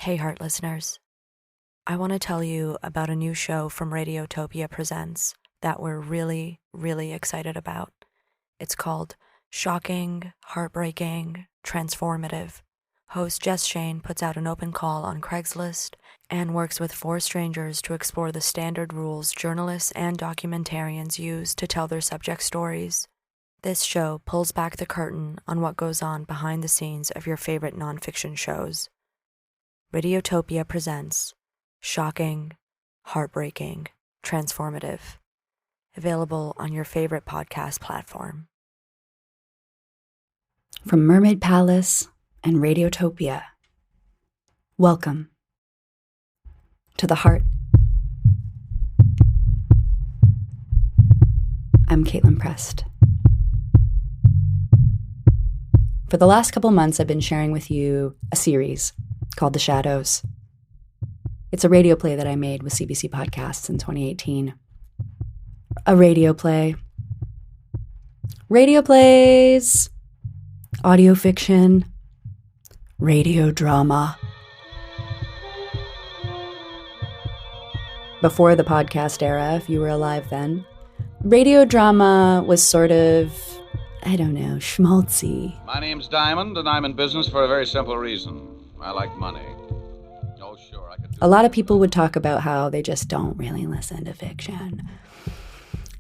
Hey, Heart listeners. I want to tell you about a new show from Radiotopia Presents that we're really, really excited about. It's called Shocking, Heartbreaking, Transformative. Host Jess Shane puts out an open call on Craigslist and works with 4 strangers to explore the standard rules journalists and documentarians use to tell their subject stories. This show pulls back the curtain on what goes on behind the scenes of your favorite nonfiction shows. Radiotopia presents Shocking, Heartbreaking, Transformative. Available on your favorite podcast platform. From Mermaid Palace and Radiotopia, welcome to the Heart. I'm Caitlin Prest. For the last couple months, I've been sharing with you a series called The Shadows. It's a radio play that I made with CBC Podcasts in 2018. A radio play. Radio plays. Audio fiction. Radio drama. Before the podcast era, if you were alive then, radio drama was sort of, schmaltzy. My name's Diamond, and I'm in business for a very simple reason. I like money. Oh, sure, I could do A lot of people would talk about how they just don't really listen to fiction.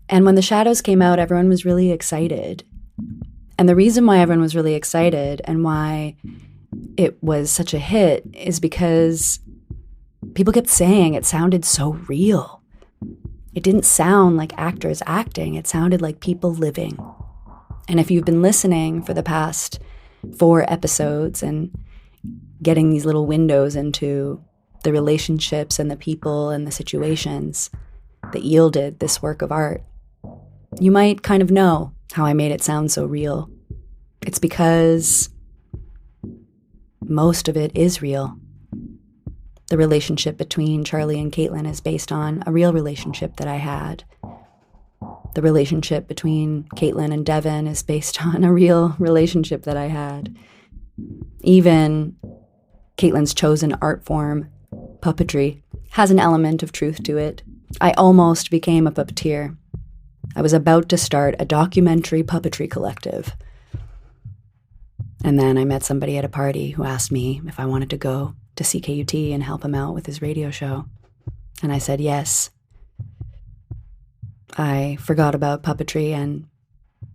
And when The Shadows came out, everyone was really excited. And the reason why everyone was really excited and why it was such a hit is because people kept saying it sounded so real. It didn't sound like actors acting. It sounded like people living. And if you've been listening for the past 4 episodes and getting these little windows into the relationships and the people and the situations that yielded this work of art, you might kind of know how I made it sound so real. It's because most of it is real. The relationship between Charlie and Caitlin is based on a real relationship that I had. The relationship between Caitlin and Devin is based on a real relationship that I had. Even Caitlin's chosen art form, puppetry, has an element of truth to it. I almost became a puppeteer. I was about to start a documentary puppetry collective. And then I met somebody at a party who asked me if I wanted to go to CKUT and help him out with his radio show. And I said yes. I forgot about puppetry and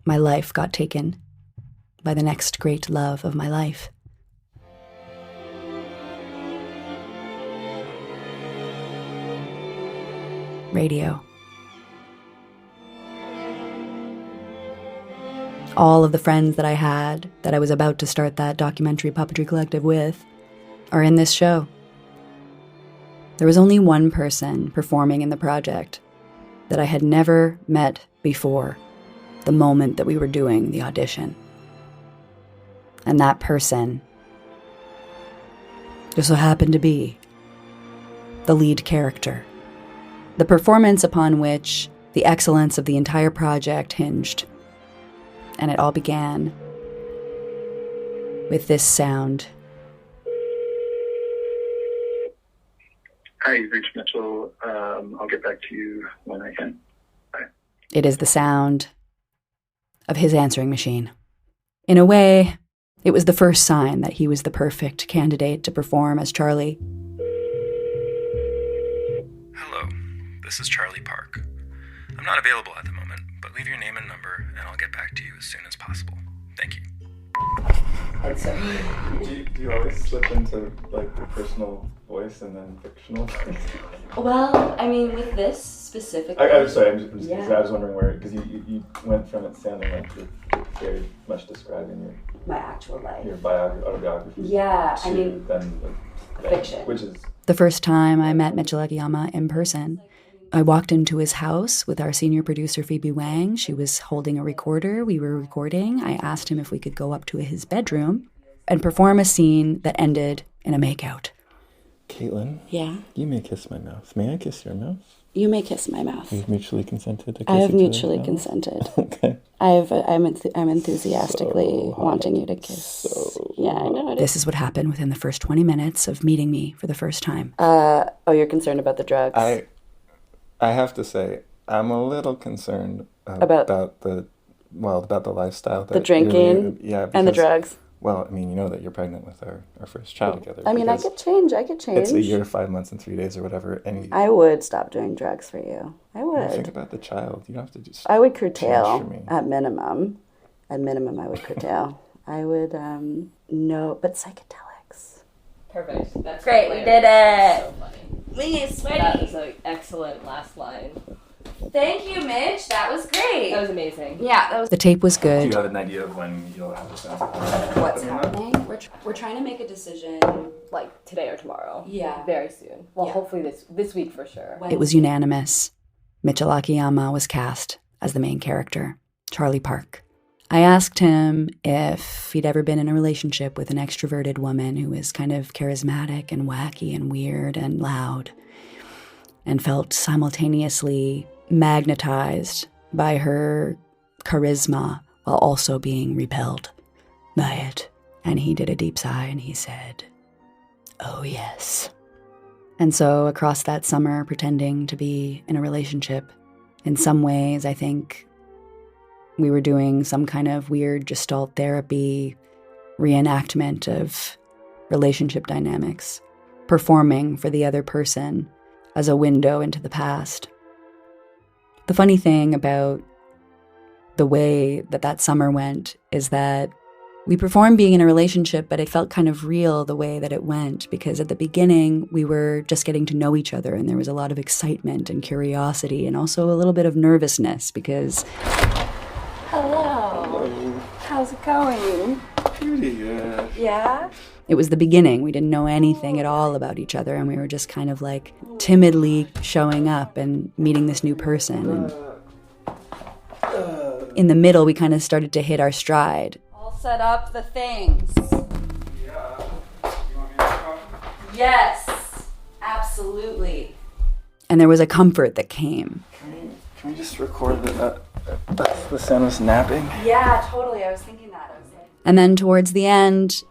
my life got taken by the next great love of my life. Radio. All of the friends that I had that I was about to start that documentary puppetry collective with are in this show. There was only one person performing in the project that I had never met before the moment that we were doing the audition. And that person just so happened to be the lead character. The performance upon which the excellence of the entire project hinged. And it all began with this sound. Hi, you've reached Mitchell. I'll get back to you when I can. Bye. It is the sound of his answering machine. In a way, it was the first sign that he was the perfect candidate to perform as Charlie. Hello, this is Charlie Park. I'm not available at the moment, but leave your name and number, and I'll get back to you as soon as possible. Thank you. Do you always slip into, the personal voice and then fictional voice? Well, I mean, with this specifically... I'm sorry, I was wondering where, because you went from it sounding like you're very much describing my actual life. your autobiography. Yeah, to I mean, then fiction. Which is... The first time I met Mitchell Agiyama in person, I walked into his house with our senior producer, Phoebe Wang. She was holding a recorder. We were recording. I asked him if we could go up to his bedroom and perform a scene that ended in a makeout. Caitlin? Yeah? You may kiss my mouth. May I kiss your mouth? You may kiss my mouth. You've mutually consented to kiss I have each other? mutually No? consented. Okay. I'm enthusiastically wanting you to kiss. Yeah, I know. This is what happened within the first 20 minutes of meeting me for the first time. Oh, you're concerned about the drugs? I have to say, I'm a little concerned About the lifestyle. the drinking and the drugs. Well, I mean, you know that you're pregnant with our first child together. I mean, I could change. It's a year, 5 months, and 3 days or whatever. And I would stop doing drugs for you. I would. think about the child. You don't have to just... I would change for curtail me. at minimum. At minimum, I would curtail. I would, no, but psychedelics. Perfect. That's Great, we hilarious. did it. So funny. Me is That sweaty. is an excellent last line. Thank you, Mitch. That was great. That was amazing. Yeah, that was. The tape was Do you good. have an idea of when you'll have a sense of What's happening? We're trying to make a decision. Like today or tomorrow. Yeah. Very soon. Well, Yeah. hopefully this week for sure. It was unanimous. Mitchell Akiyama was cast as the main character, Charlie Park. I asked him if he'd ever been in a relationship with an extroverted woman who was kind of charismatic and wacky and weird and loud, and felt simultaneously magnetized by her charisma while also being repelled by it. And he did a deep sigh and he said, "Oh, yes." And so across that summer, pretending to be in a relationship, in some ways, I think we were doing some kind of weird Gestalt therapy reenactment of relationship dynamics, performing for the other person as a window into the past. The funny thing about the way that summer went is that we performed being in a relationship, but it felt kind of real the way that it went, because at the beginning we were just getting to know each other and there was a lot of excitement and curiosity and also a little bit of nervousness because... Hello. How's it going? Pretty good. Yeah? It was the beginning. We didn't know anything at all about each other, and we were just kind of like timidly showing up and meeting this new person. And in the middle, we kind of started to hit our stride. I'll set up the things. Yes, absolutely. And there was a comfort that came. Can we just record that the sound was napping? Yeah, totally. I was thinking that. And then towards the end,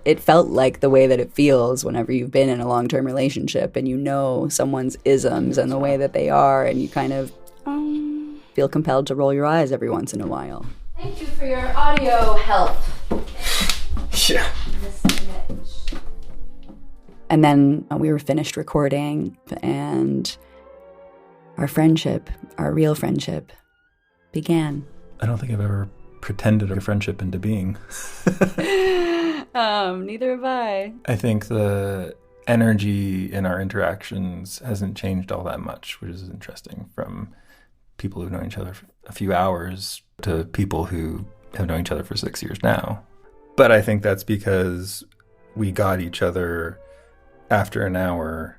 it felt like the way that it feels whenever you've been in a long-term relationship and you know someone's isms and the way that they are, and you kind of feel compelled to roll your eyes every once in a while. Thank you for your audio help. Yeah. And then we were finished recording, and our friendship, our real friendship, began. I don't think I've ever pretended a friendship into being. Neither have I. I think the energy in our interactions hasn't changed all that much, which is interesting, from people who've known each other for a few hours to people who have known each other for 6 years now. But I think that's because we got each other after an hour.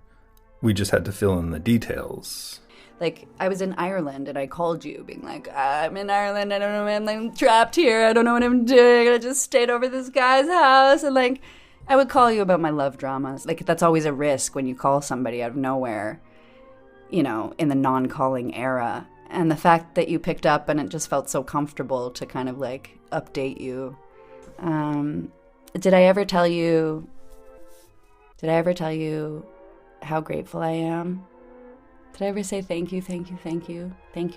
We just had to fill in the details. Like, I was in Ireland and I called you being like, I'm in Ireland, I don't know, man, I'm trapped here, I don't know what I'm doing, I just stayed over this guy's house. And like, I would call you about my love dramas. Like, that's always a risk when you call somebody out of nowhere, you know, in the non-calling era. And the fact that you picked up and it just felt so comfortable to kind of like update you. Did I ever tell you how grateful I am? Did I ever say thank you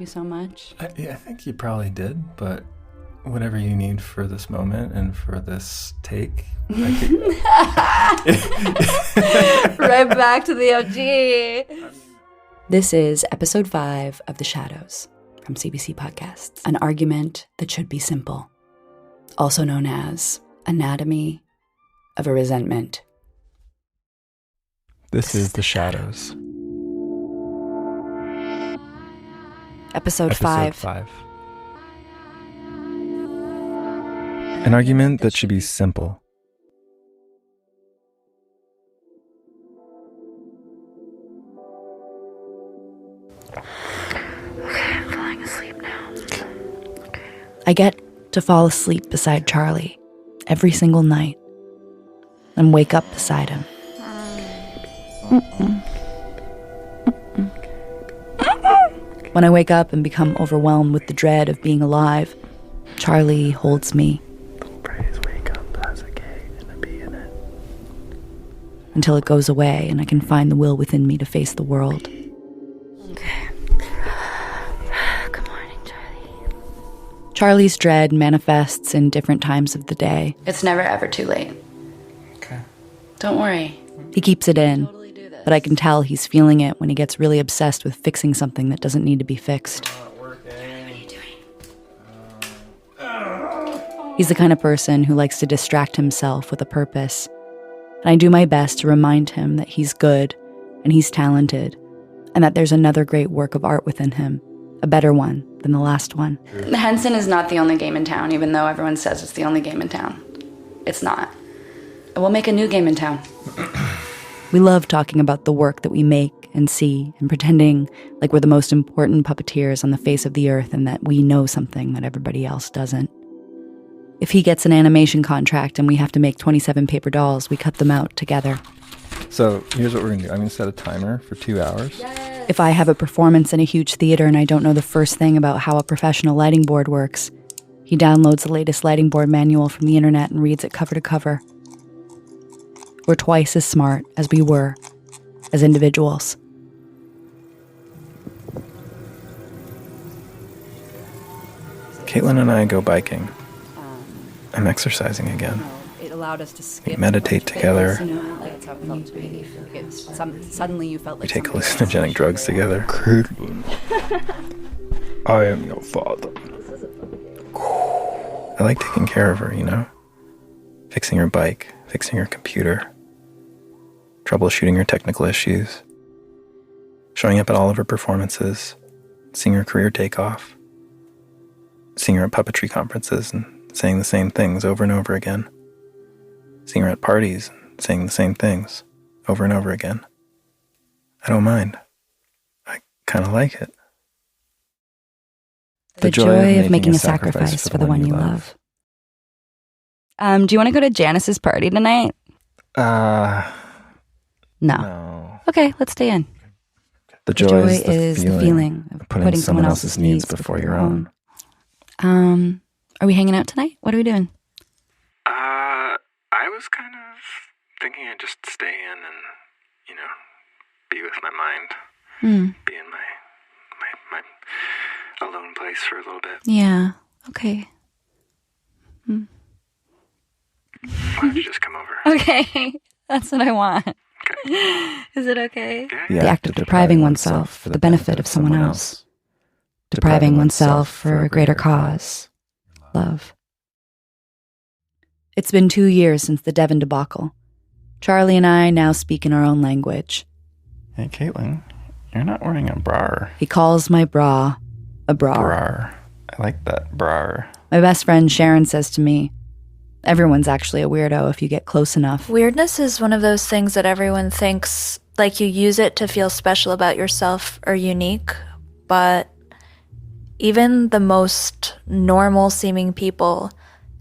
so much? I think you probably did, but whatever you need for this moment and for this take. Right back to the OG. This is episode 5 of The Shadows from CBC Podcasts, an argument that should be simple, also known as Anatomy of a Resentment. This is The Shadows. Episode 5. An argument that should be simple. I'm falling asleep now. I get to fall asleep beside Charlie every single night and wake up beside him. When I wake up and become overwhelmed with the dread of being alive, Charlie holds me. Until it goes away and I can find the will within me to face the world. Okay. Good morning, Charlie. Charlie's dread manifests in different times of the day. It's never ever too late. Okay. Don't worry. He keeps it in, but I can tell he's feeling it when he gets really obsessed with fixing something that doesn't need to be fixed. He's the kind of person who likes to distract himself with a purpose. And I do my best to remind him that he's good and he's talented and that there's another great work of art within him, a better one than the last one. Henson is not the only game in town, even though everyone says it's the only game in town. It's not. We'll make a new game in town. We love talking about the work that we make and see and pretending like we're the most important puppeteers on the face of the earth and that we know something that everybody else doesn't. If he gets an animation contract and we have to make 27 paper dolls, we cut them out together. So here's what we're going to do. I'm going to set a timer for 2 hours. If I have a performance in a huge theater and I don't know the first thing about how a professional lighting board works, he downloads the latest lighting board manual from the internet and reads it cover to cover. We're twice as smart as we were as individuals. Caitlin and I go biking. I'm exercising again. It allowed us to skip. We meditate together. Suddenly you felt We take hallucinogenic drugs together. I am your father. I like taking care of her, you know? Fixing her bike, fixing her computer, troubleshooting her technical issues, showing up at all of her performances, seeing her career take off, seeing her at puppetry conferences and saying the same things over and over again, seeing her at parties and saying the same things over and over again. I don't mind. I kind of like it. The joy of making a sacrifice for the one you love. Do you want to go to Janice's party tonight? No. Okay, let's stay in. The joy is the feeling of putting someone else's needs before your own. Are we hanging out tonight? What are we doing? I was kind of thinking I'd just stay in and, you know, be with my mind. Be in my alone place for a little bit. Yeah, okay. Why don't you just come over? Okay, that's what I want. Okay. Is it okay? Yeah. The act of depriving oneself for the benefit of someone else. Depriving oneself for a greater cause. Love. It's been 2 years since the Devon debacle. Charlie and I now speak in our own language. Hey, Caitlin, you're not wearing a bra. He calls my bra a bra. Bra. I like that, bra. My best friend Sharon says to me, everyone's actually a weirdo if you get close enough. Weirdness is one of those things that everyone thinks like you use it to feel special about yourself or unique, but even the most normal seeming people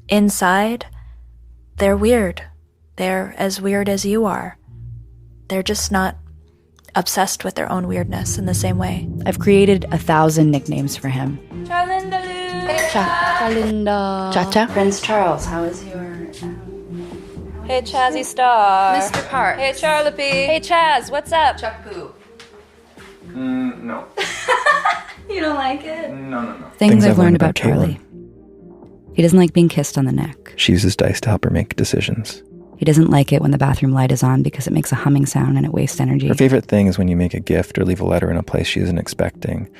inside, they're weird. They're as weird as you are. They're just not obsessed with their own weirdness in the same way. I've created 1,000 nicknames for him. Charlinda. Charlinda. Cha-cha. Prince Charles, how is your... Hey, Chazzy Star. Mr. Park. Hey, Charlie P. Hey, Chaz, what's up? Chuck Poo. No. You don't like it? No. Things I've learned about Charlie. He doesn't like being kissed on the neck. She uses dice to help her make decisions. He doesn't like it when the bathroom light is on because it makes a humming sound and it wastes energy. Her favorite thing is when you make a gift or leave a letter in a place she isn't expecting,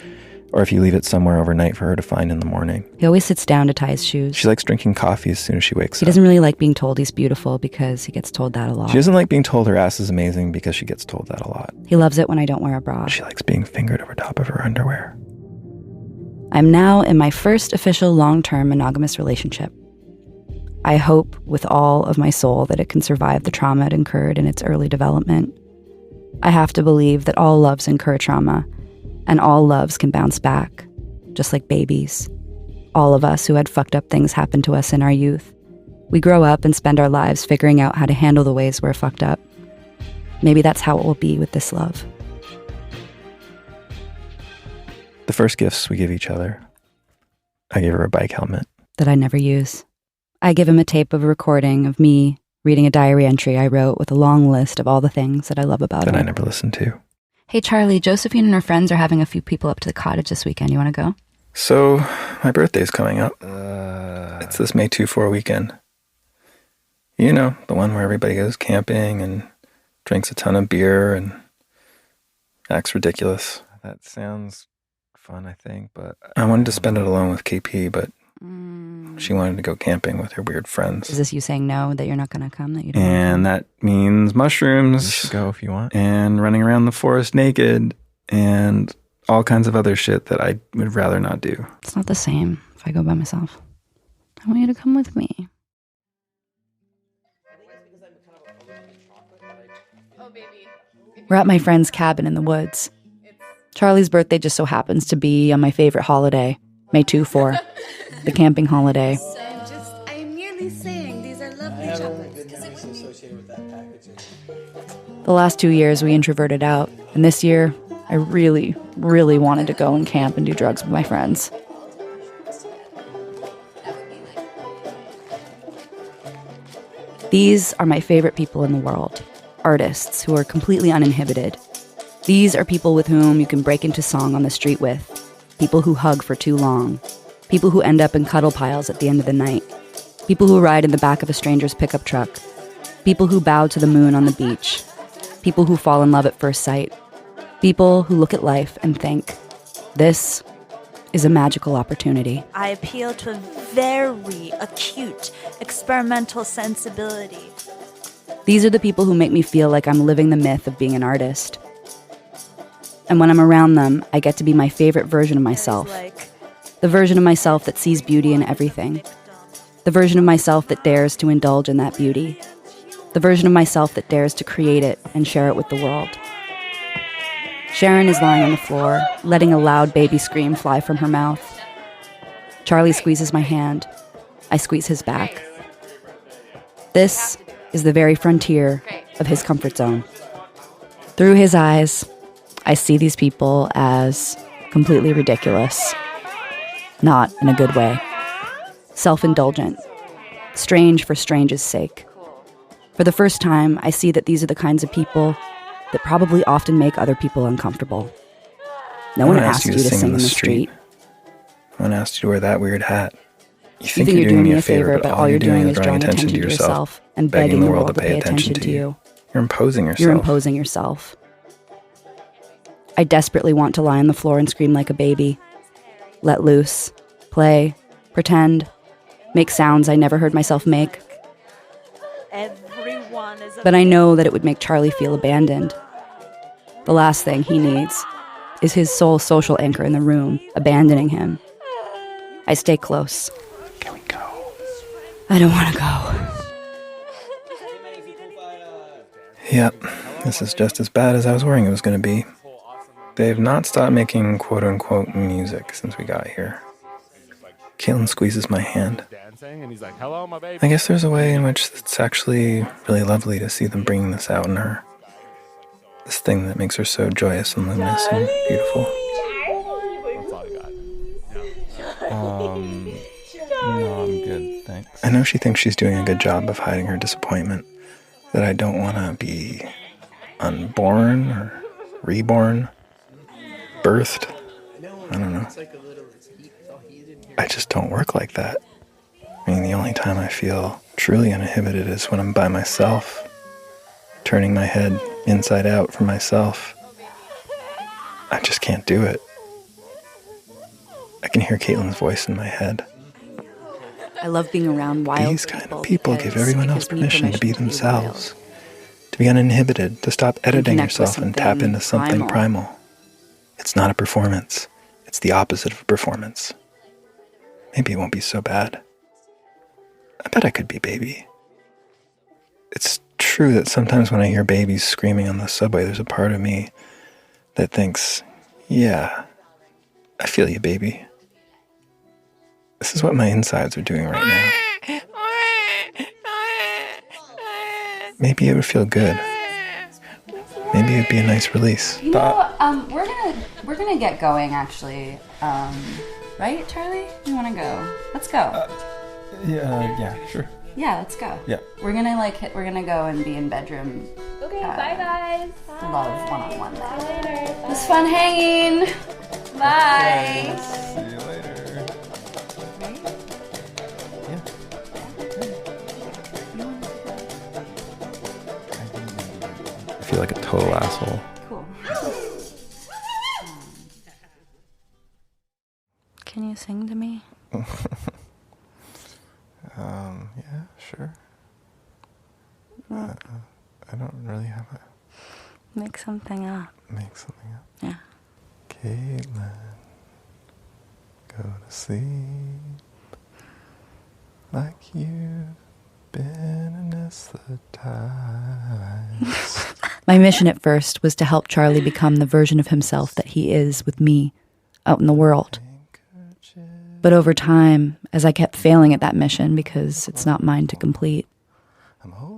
or if you leave it somewhere overnight for her to find in the morning. He always sits down to tie his shoes. She likes drinking coffee as soon as she wakes He up. doesn't really like being told he's beautiful because he gets told that a lot. She doesn't like being told her ass is amazing because she gets told that a lot. He loves it when I don't wear a bra. She likes being fingered over top of her underwear. I'm now in my first official long-term monogamous relationship. I hope with all of my soul that it can survive the trauma it incurred in its early development. I have to believe that all loves incur trauma, and all loves can bounce back, just like babies. All of us who had fucked up things happen to us in our youth. We grow up and spend our lives figuring out how to handle the ways we're fucked up. maybe that's how it will be with this love. The first gifts we give each other, I gave her a bike helmet. That I never use. I give him a tape of a recording of me reading a diary entry I wrote with a long list of all the things that I love about That him. I never listened to. Hey, Charlie, Josephine and her friends are having a few people up to the cottage this weekend. You want to go? So, my birthday's coming up. It's this May 2-4 weekend. You know, the one where everybody goes camping and drinks a ton of beer and acts ridiculous. That sounds fun, I think, but I wanted to spend it alone with KP, but she wanted to go camping with her weird friends. Is this you saying no, that you're not going to come? That you don't And that means mushrooms. You should go if you want. And running around the forest naked and all kinds of other shit that I would rather not do. It's not the same if I go by myself. I want you to come with me. We're at my friend's cabin in the woods. Charlie's birthday just so happens to be on my favorite holiday, May 2-4, the camping holiday. I'm merely saying these are lovely chocolates. The last 2 years we introverted out, and this year I really, really wanted to go and camp and do drugs with my friends. These are my favorite people in the world, artists who are completely uninhibited. These are people with whom you can break into song on the street with, people who hug for too long, people who end up in cuddle piles at the end of the night, people who ride in the back of a stranger's pickup truck, people who bow to the moon on the beach, people who fall in love at first sight, people who look at life and think, this is a magical opportunity. I appeal to a very acute experimental sensibility. These are the people who make me feel like I'm living the myth of being an artist. And when I'm around them, I get to be my favorite version of myself. The version of myself that sees beauty in everything. The version of myself that dares to indulge in that beauty. The version of myself that dares to create it and share it with the world. Sharon is lying on the floor, letting a loud baby scream fly from her mouth. Charlie squeezes my hand. I squeeze his back. This is the very frontier of his comfort zone. Through his eyes, I see these people as completely ridiculous. Not in a good way. Self-indulgent. Strange for strange's sake. For the first time, I see that these are the kinds of people that probably often make other people uncomfortable. No one asked you to sing in the street. No one asked you to wear that weird hat. You think you're doing me a favor, but all you're doing is drawing attention to yourself and begging the world to pay attention to you. You're imposing yourself. You're imposing yourself. I desperately want to lie on the floor and scream like a baby. Let loose. Play. Pretend. Make sounds I never heard myself make. Everyone is But I know that it would make Charlie feel abandoned. The last thing he needs is his sole social anchor in the room abandoning him. I stay close. Can we go? I don't want to go. Yep, this is just as bad as I was worrying it was going to be. They've not stopped making quote-unquote music since we got here. Caitlin squeezes my hand. I guess there's a way in which it's actually really lovely to see them bringing this out in her. This thing that makes her so joyous and luminous and beautiful. No, I'm good, thanks. I know she thinks she's doing a good job of hiding her disappointment, that I don't want to be unborn or reborn, birthed. I don't know. I just don't work like that. I mean, the only time I feel truly uninhibited is when I'm by myself, turning my head inside out for myself. I just can't do it. I can hear Caitlin's voice in my head. I love being around wild These kind of people give everyone else permission to be themselves, to be uninhibited, to stop editing yourself and tap into something primal. It's not a performance. It's the opposite of a performance. Maybe it won't be so bad. I bet I could be baby. It's true that sometimes when I hear babies screaming on the subway, there's a part of me that thinks, yeah, I feel you, baby. This is what my insides are doing right now. Maybe it would feel good. Maybe it'd be a nice release. You know, we're gonna get going actually. Right, Charlie? You wanna go? Let's go. Yeah, sure. Yeah, let's go. Yeah. We're gonna go and be in bedroom. Okay, bye guys. Love one-on-one. Bye later. It was fun hanging. Bye. See you later. I feel like a total asshole. Cool. Can you sing to me? Yeah, sure. I don't really have a... Make something up. Make something up. Yeah. Caitlin, go to sleep like you've been anesthetized. My mission at first was to help Charlie become the version of himself that he is with me out in the world. But over time, as I kept failing at that mission because it's not mine to complete,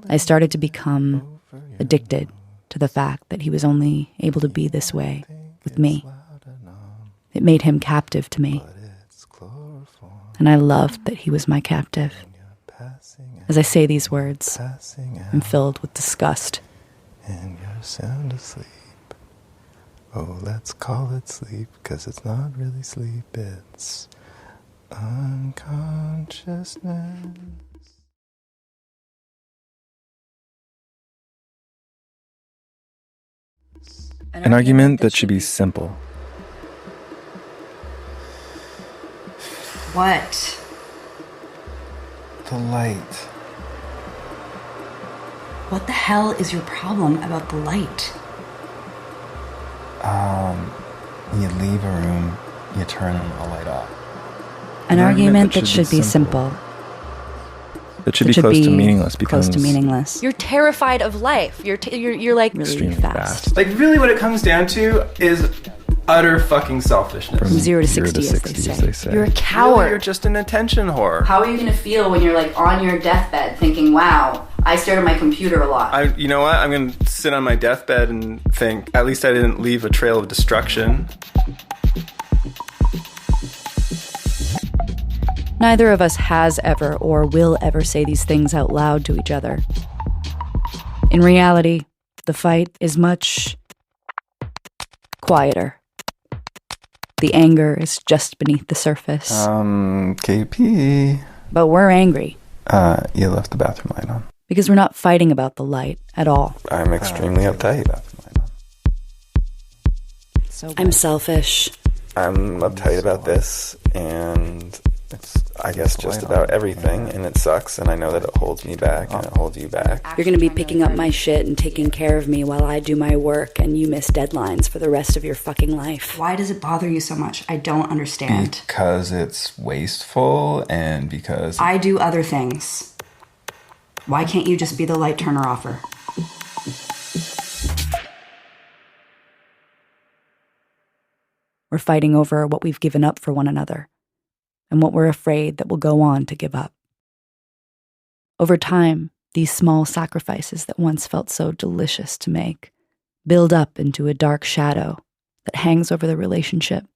I started to become addicted to the fact that he was only able to be this way with me. It made him captive to me. And I loved that he was my captive. As I say these words, I'm filled with disgust. And you're sound asleep. Oh, let's call it sleep, 'cause it's not really sleep, it's unconsciousness. An argument that should be simple. What? The light. What the hell is your problem about the light? You leave a room, you turn a light off. An argument that should be simple. That should be close to meaningless because close to meaningless. You're terrified of life. You're like Really extremely fast. Like, really what it comes down to is utter fucking selfishness. From 0 to 60, as they say. You're a Really, coward. you're just an attention whore. How are you gonna feel when you're like on your deathbed thinking, wow, I stared at my computer a lot? You know what? I'm going to sit on my deathbed and think, at least I didn't leave a trail of destruction. Neither of us has ever or will ever say these things out loud to each other. In reality, the fight is much quieter. The anger is just beneath the surface. KP. But we're angry You left the bathroom light on. because we're not fighting about the light at all. I'm extremely uptight. I'm selfish. I'm uptight about this, and it's, I guess, just about everything, and it sucks, and I know that it holds me back, and it holds you back. You're going to be picking up my shit and taking care of me while I do my work and you miss deadlines for the rest of your fucking life. Why does it bother you so much? I don't understand. Because it's wasteful, and because... I do other things. Why can't you just be the light turner offer? We're fighting over what we've given up for one another and what we're afraid that we'll go on to give up. Over time, these small sacrifices that once felt so delicious to make build up into a dark shadow that hangs over the relationship.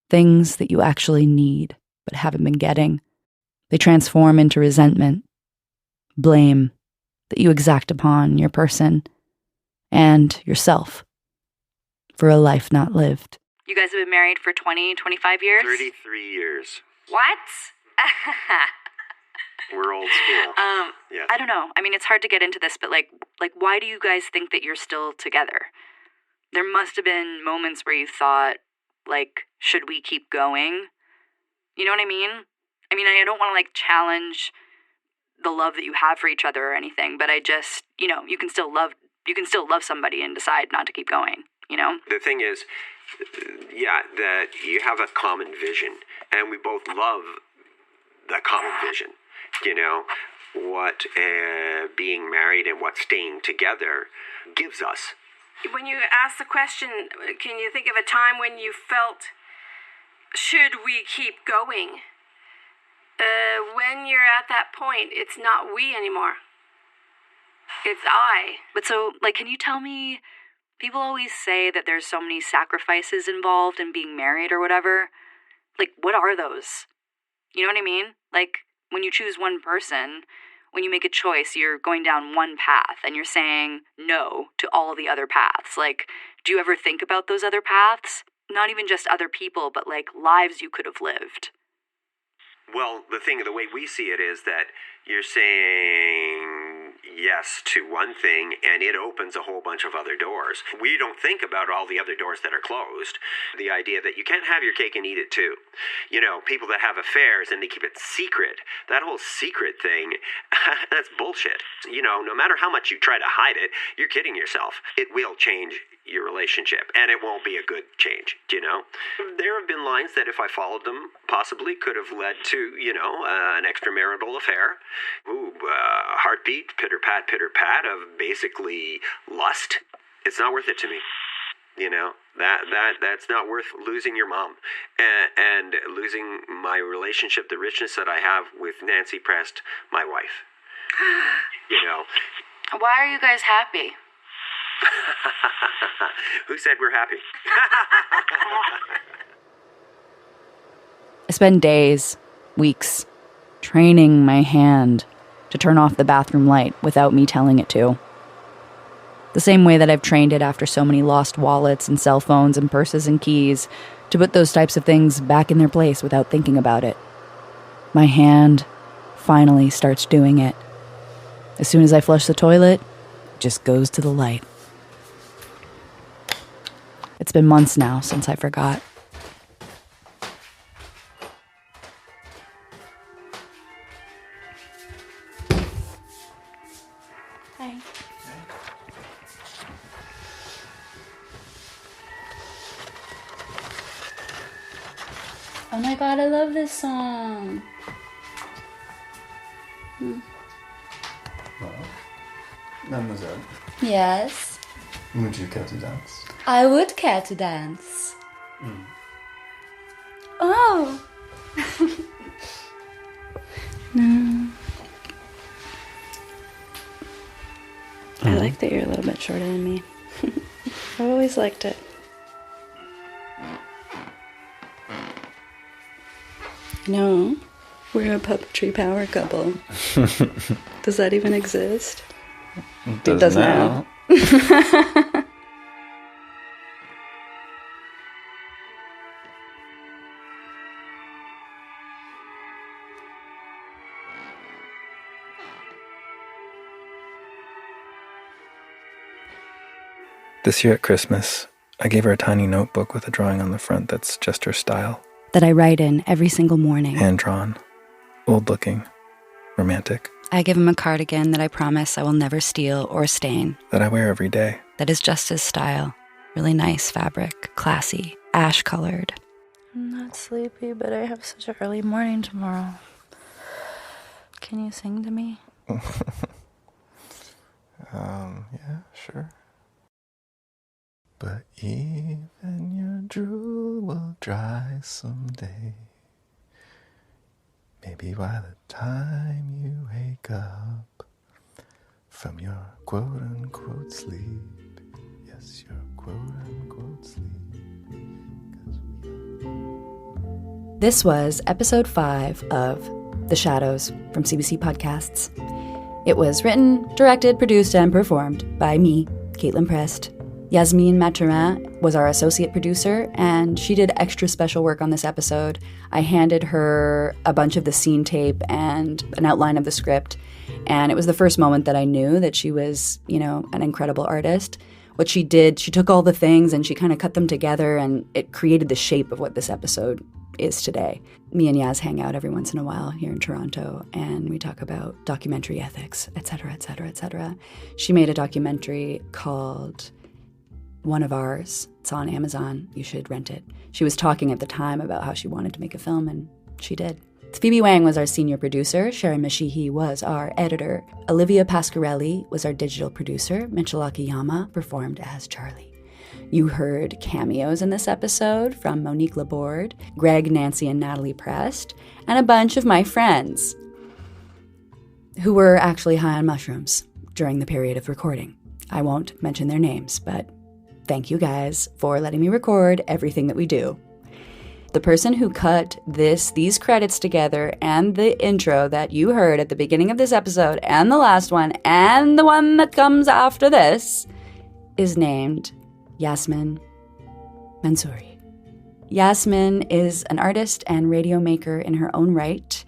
Things that you actually need but haven't been getting, they transform into resentment, blame that you exact upon your person and yourself for a life not lived. You guys have been married for 20, 25 years? 33 years. What? We're old school. Yes. I don't know. I mean, it's hard to get into this, but like, why do you guys think that you're still together? There must have been moments where you thought, like, should we keep going? You know what I mean? I mean, I don't want to, like, challenge the love that you have for each other or anything, but I just, you know, you can still love somebody and decide not to keep going, you know? The thing is, that you have a common vision, and we both love that common vision. You know, what being married and what staying together gives us. When you ask the question, can you think of a time when you felt, should we keep going? When you're at that point, it's not we anymore. It's I. But so, like, can you tell me, people always say that there's so many sacrifices involved in being married or whatever. Like, what are those? You know what I mean? Like, when you choose one person, when you make a choice, you're going down one path and you're saying no to all the other paths. Like, do you ever think about those other paths? Not even just other people, but like lives you could have lived. Well, the way we see it is that you're saying yes to one thing and it opens a whole bunch of other doors. We don't think about all the other doors that are closed. The idea that you can't have your cake and eat it too. You know, people that have affairs and they keep it secret, that whole secret thing, that's bullshit. You know, no matter how much you try to hide it, you're kidding yourself. It will change your relationship, and it won't be a good change, you know? There have been lines that if I followed them, possibly could have led to, you know, an extramarital affair. Heartbeat, pitter-pat of basically lust. It's not worth it to me. You know, that's not worth losing your mom and losing my relationship, the richness that I have with Nancy Prest, my wife. You know. Why are you guys happy? Who said we're happy? I spend days, weeks, training my hand to turn off the bathroom light without me telling it to. The same way that I've trained it after so many lost wallets and cell phones and purses and keys to put those types of things back in their place without thinking about it. My hand finally starts doing it. As soon as I flush the toilet, it just goes to the light. It's been months now since I forgot. Hi. Oh my god, I love this song. Well, mademoiselle, Yes, would you care to dance? I would care to dance. Oh. No. I like that you're a little bit shorter than me. I've always liked it. No, we're a puppetry power couple. Does that even exist? It does now. This year at Christmas, I gave her a tiny notebook with a drawing on the front that's just her style. That I write in every single morning. Hand-drawn, old-looking, romantic. I give him a cardigan that I promise I will never steal or stain. That I wear every day. That is just his style. Really nice fabric, classy, ash-colored. I'm not sleepy, but I have such an early morning tomorrow. Can you sing to me? Yeah, sure. But even your drool will dry someday. Maybe by the time you wake up from your quote-unquote sleep. Yes, your quote-unquote sleep. This was episode 5 of The Shadows from CBC Podcasts. It was written, directed, produced, and performed by me, Caitlin Prest. Yasmine Maturin was our associate producer, and she did extra special work on this episode. I handed her a bunch of the scene tape and an outline of the script, and it was the first moment that I knew that she was, you know, an incredible artist. What she did, she took all the things and she kind of cut them together, and it created the shape of what this episode is today. Me and Yaz hang out every once in a while here in Toronto, and we talk about documentary ethics, et cetera, et cetera, et cetera. She made a documentary called One of Ours. It's on Amazon. You should rent it. She was talking at the time about how she wanted to make a film, and she did. Phoebe Wang was our senior producer. Sharon Mashihi was our editor. Olivia Pasquarelli was our digital producer. Mitchell Akiyama performed as Charlie. You heard cameos in this episode from Monique Laborde, Greg, Nancy, and Natalie Prest, and a bunch of my friends who were actually high on mushrooms. during the period of recording. I won't mention their names, but thank you guys for letting me record everything that we do. The person who cut these credits together and the intro that you heard at the beginning of this episode and the last one and the one that comes after this is named Yasmin Mansouri. Yasmin is an artist and radio maker in her own right.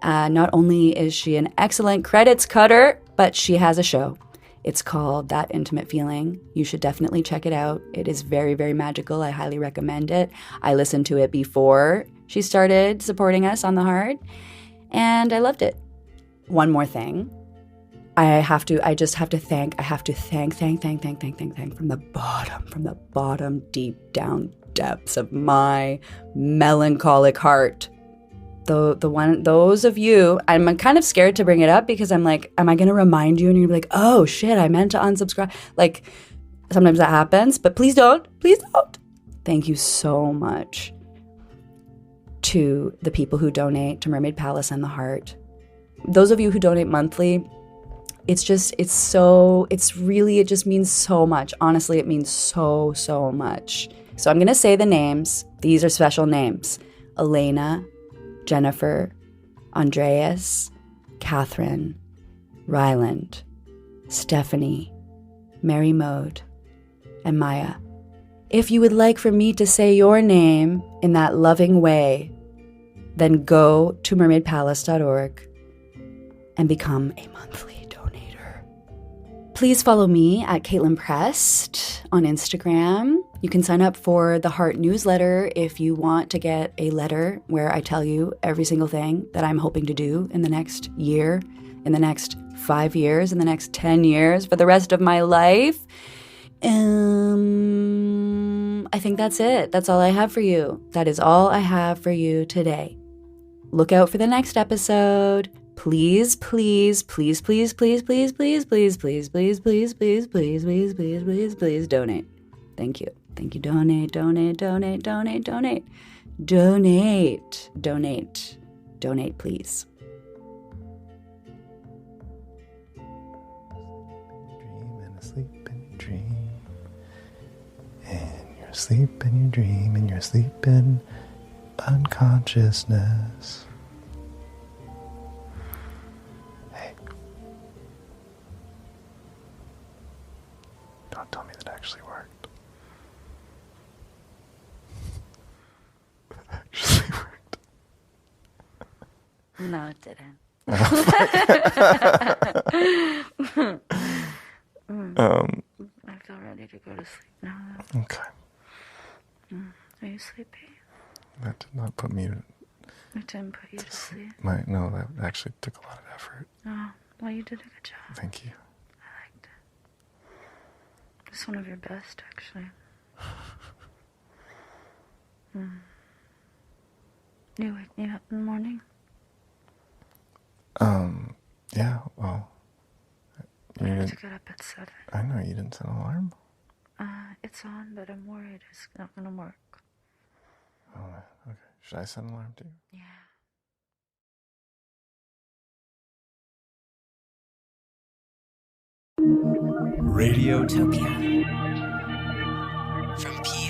Not only is she an excellent credits cutter, but she has a show. It's called That Intimate Feeling. You should definitely check it out. It is very, very magical. I highly recommend it. I listened to it before she started supporting us on The Heart, and I loved it. One more thing. I have to thank from the bottom, deep down depths of my melancholic heart. Those of you, I'm kind of scared to bring it up because I'm like, am I going to remind you? And you're like, oh shit, I meant to unsubscribe. Like, sometimes that happens, but please don't. Thank you so much to the people who donate to Mermaid Palace and The Heart. Those of you who donate monthly, it just means so much. Honestly, it means so much. So I'm going to say the names. These are special names. Elena, Jennifer, Andreas, Catherine, Ryland, Stephanie, Mary Mode, and Maya. If you would like for me to say your name in that loving way, then go to mermaidpalace.org and become a monthly donator. Please follow me at Caitlin Prest on Instagram. You can sign up for the Heart newsletter if you want to get a letter where I tell you every single thing that I'm hoping to do in the next year, in the next 5 years, in the next 10 years, for the rest of my life. I think that's it. That's all I have for you. That is all I have for you today. Look out for the next episode. Please donate. Thank you. Donate, please. Sleep and you dream, and you're asleep and you dream, and you're asleep in unconsciousness. Hey, don't tell me that actually worked. No, it didn't. I feel ready to go to sleep now. Okay. Are you sleepy? That did not put me It didn't put you to sleep. No, that actually took a lot of effort. Oh, well, you did a good job. Thank you. I liked it. It's one of your best, actually. You wake me up in the morning? Yeah, well, I have to get up at 7. I know, you didn't set an alarm? It's on, but I'm worried it's not gonna work. Oh, okay. Should I set an alarm too? Yeah. Radiotopia. From P